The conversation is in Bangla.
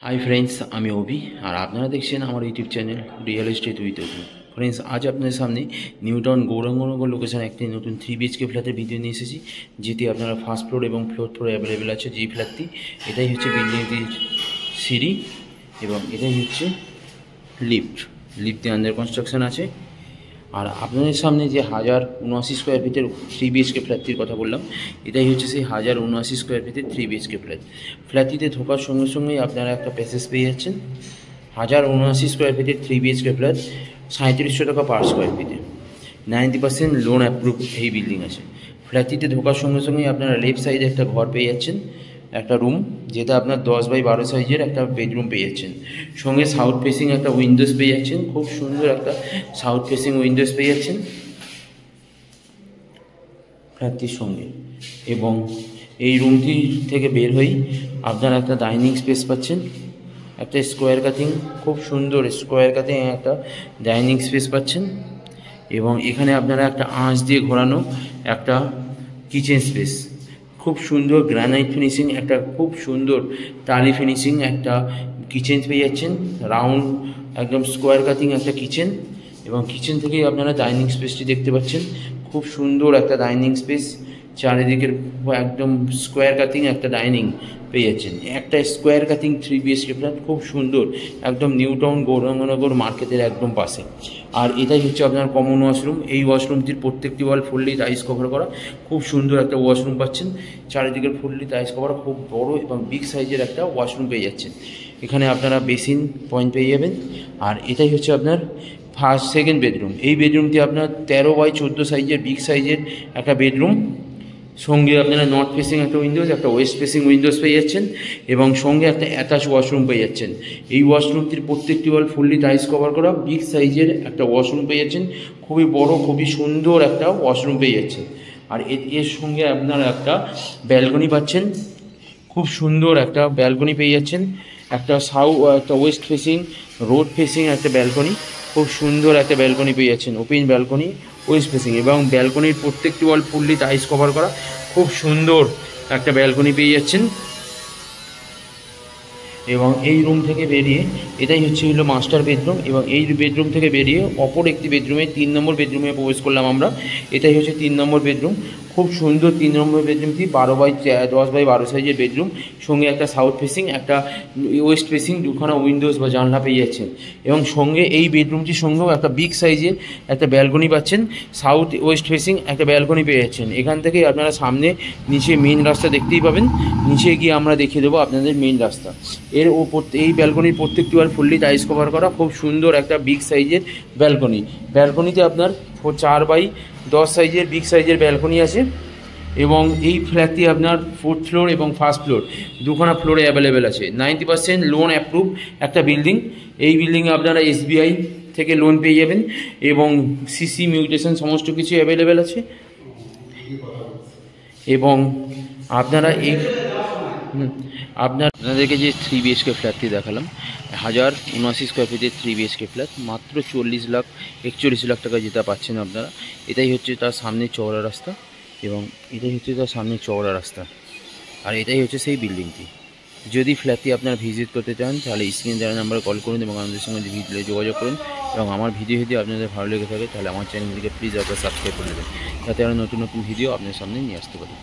হাই ফ্রেন্ডস, আমি অভি আর আপনারা দেখছেন আমার YouTube channel real estate with Abhi. Friends, আজ আপনাদের সামনে নিউ টাউন গৌরাঙ্গনগর লোকেশন একটি নতুন 3 বিএইচকে ফ্ল্যাটের ভিডিও নিয়ে এসেছি, যেটি আপনারা ফার্স্ট ফ্লোর এবং ফোর্থ ফ্লোরে অ্যাভেলেবেল আছে। যেই ফ্ল্যাটটি এটাই হচ্ছে বিল্ডিংটির সিঁড়ি এবং এটাই হচ্ছে লিফটটি আন্ডার কনস্ট্রাকশন আছে। আর আপনাদের সামনে যে 1079 স্কোয়ার ফিটের 3 বিএইচকে ফ্ল্যাটটির কথা বললাম, এটাই হচ্ছে সেই 1079 স্কোয়ার ফিটের 3 বিএইচকে ফ্ল্যাটটিতে ঢোকার সঙ্গে সঙ্গেই আপনারা একটা প্যাসেজ পেয়ে যাচ্ছেন। 1079 স্কোয়ার ফিটের 3 বিএইচকে ফ্ল্যাট 3700 টাকা পার স্কোয়ার ফিটে, 90% লোন অ্যাপ্রুভ এই বিল্ডিং আছে। ফ্ল্যাটটিতে ঢোকার সঙ্গে সঙ্গেই আপনারা লেফট সাইডে একটা ঘর পেয়ে যাচ্ছেন, একটা রুম, যেটা আপনার 10x12 সাইজের একটা বেডরুম পেয়ে যাচ্ছেন। সঙ্গে সাউথ ফেসিং একটা উইন্ডোজ পেয়ে যাচ্ছেন, খুব সুন্দর একটা সাউথ ফেসিং উইন্ডোজ পেয়ে যাচ্ছেন ফ্ল্যাটটির সঙ্গে। এবং এই রুমটি থেকে বের হয়েই আপনারা একটা ডাইনিং স্পেস পাচ্ছেন, একটা স্কোয়ার কাটিং, খুব সুন্দর স্কোয়ার কাটিং একটা ডাইনিং স্পেস পাচ্ছেন। এবং এখানে আপনারা একটা আঁচ দিয়ে ঘোরানো একটা কিচেন স্পেস, খুব সুন্দর গ্রানাইট ফিনিশিং, একটা খুব সুন্দর টালি ফিনিশিং একটা কিচেন পেয়ে যাচ্ছেন। রাউন্ড একদম স্কোয়ার কাটিং একটা কিচেন, এবং কিচেন থেকেই আপনারা ডাইনিং স্পেসটি দেখতে পাচ্ছেন। খুব সুন্দর একটা ডাইনিং স্পেস, চারিদিকের একদম স্কোয়ার কাটিং একটা ডাইনিং পেয়ে যাচ্ছেন। একটা স্কোয়ার কাটিং 3 বিএইচকে ফ্ল্যাট, খুব সুন্দর, একদম নিউ টাউন গৌরাঙ্গনগর মার্কেটের একদম পাশে। আর এটাই হচ্ছে আপনার কমন ওয়াশরুম। এই ওয়াশরুমটির প্রত্যেকটি ওয়াল ফুললি টাইলস কভার করা, খুব সুন্দর একটা ওয়াশরুম পাচ্ছেন। চারিদিকের ফুললি টাইলস কভার, খুব বড় এবং বিগ সাইজের একটা ওয়াশরুম পেয়ে যাচ্ছেন। এখানে আপনারা বেসিন পয়েন্ট পেয়ে যাবেন। আর এটাই হচ্ছে আপনার সেকেন্ড বেডরুম। এই বেডরুমটি আপনার 13x14 সাইজের বিগ সাইজের একটা বেডরুম। সঙ্গে আপনারা নর্থ ফেসিং একটা উইন্ডোজ, একটা ওয়েস্ট ফেসিং উইন্ডোজ পেয়ে যাচ্ছেন, এবং সঙ্গে একটা অ্যাটাচ ওয়াশরুম পেয়ে যাচ্ছেন। এই ওয়াশরুমটির প্রত্যেকটি ওয়াল ফুললি টাইলস কভার করা, বিগ সাইজের একটা ওয়াশরুম পেয়ে যাচ্ছেন, খুবই বড়, খুবই সুন্দর একটা ওয়াশরুম পেয়ে যাচ্ছেন। আর এর সঙ্গে আপনারা একটা ব্যালকনি পাচ্ছেন, খুব সুন্দর একটা ব্যালকনি পেয়ে যাচ্ছেন। একটা একটা ওয়েস্ট ফেসিং রোড ফেসিং একটা ব্যালকনি, খুব সুন্দর একটা ব্যালকনি পেয়ে যাচ্ছেন, ওপেন ব্যালকনি ওয়েস্ট ফেসিং। এবং ব্যালকনির প্রত্যেকটি ওয়াল ফুললি টাইলস কভার করা, খুব সুন্দর একটা ব্যালকনি পেয়ে যাচ্ছেন। এবং এই রুম থেকে বেরিয়ে এটাই হলো মাস্টার বেডরুম, এবং এই বেডরুম থেকে বেরিয়ে অপর একটি বেডরুমে 3 নম্বর বেডরুমে প্রবেশ করলাম আমরা। এটাই হচ্ছে 3 নম্বর বেডরুম, খুব সুন্দর 3 নম্বর বেডরুমটি 10x12 সাইজের বেডরুম। সঙ্গে একটা সাউথ ফেসিং, একটা ওয়েস্ট ফেসিং দুখানা উইন্ডোজ বা জানলা পেয়ে যাচ্ছেন। এবং সঙ্গে এই বেডরুমটির সঙ্গেও একটা বিগ সাইজের একটা ব্যালকনি পাচ্ছেন, সাউথ ওয়েস্ট ফেসিং একটা ব্যালকনি পেয়ে যাচ্ছেন। এখান থেকে আপনারা সামনে নিচে মেন রাস্তা দেখতেই পাবেন, নিচে গিয়ে আমরা দেখিয়ে দেবো আপনাদের মেন রাস্তা। এর ওপর এই ব্যালকনির প্রত্যেকটি ওয়াল ফুললি টাইলস কভার করা, খুব সুন্দর একটা বিগ সাইজের ব্যালকনিতে আপনার 4x10 সাইজের বিগ সাইজের ব্যালকনি আছে। এবং এই ফ্ল্যাটটি আপনার 4th ফ্লোর এবং 1st ফ্লোর দুখানা ফ্লোরে অ্যাভেলেবেল আছে। 90% লোন অ্যাপ্রুভ একটা বিল্ডিং। এই বিল্ডিংয়ে আপনারা SBI থেকে লোন পেয়ে যাবেন, এবং সিসি মিউটেশন সমস্ত কিছু অ্যাভেলেবেল আছে। এবং আপনারা আপনাদেরকে যে 3 বিএইচকে ফ্ল্যাটটি দেখালাম, 1079 স্কোয়ার ফিটের 3 বিএইচকে ফ্ল্যাট, মাত্র 41 লাখ টাকা যেটা পাচ্ছেন আপনারা। এটাই হচ্ছে তার সামনে চওড়া রাস্তা, এবং এটাই হচ্ছে তার সামনে চওড়া রাস্তা। আর এটাই হচ্ছে সেই বিল্ডিংটি। যদি ফ্ল্যাটটি আপনারা ভিজিট করতে চান, তাহলে স্ক্রিনে দেওয়া নাম্বারে কল করুন এবং আমাদের সঙ্গে যোগাযোগ করুন। এবং আমার ভিডিও যদি আপনাদের ভালো লেগে থাকে, তাহলে আমার চ্যানেলটিকে প্লিজ আপনারা সাবস্ক্রাইব করে দেবেন, যাতে আরও নতুন নতুন ভিডিও আপনাদের সামনে নিয়ে আসতে পারি।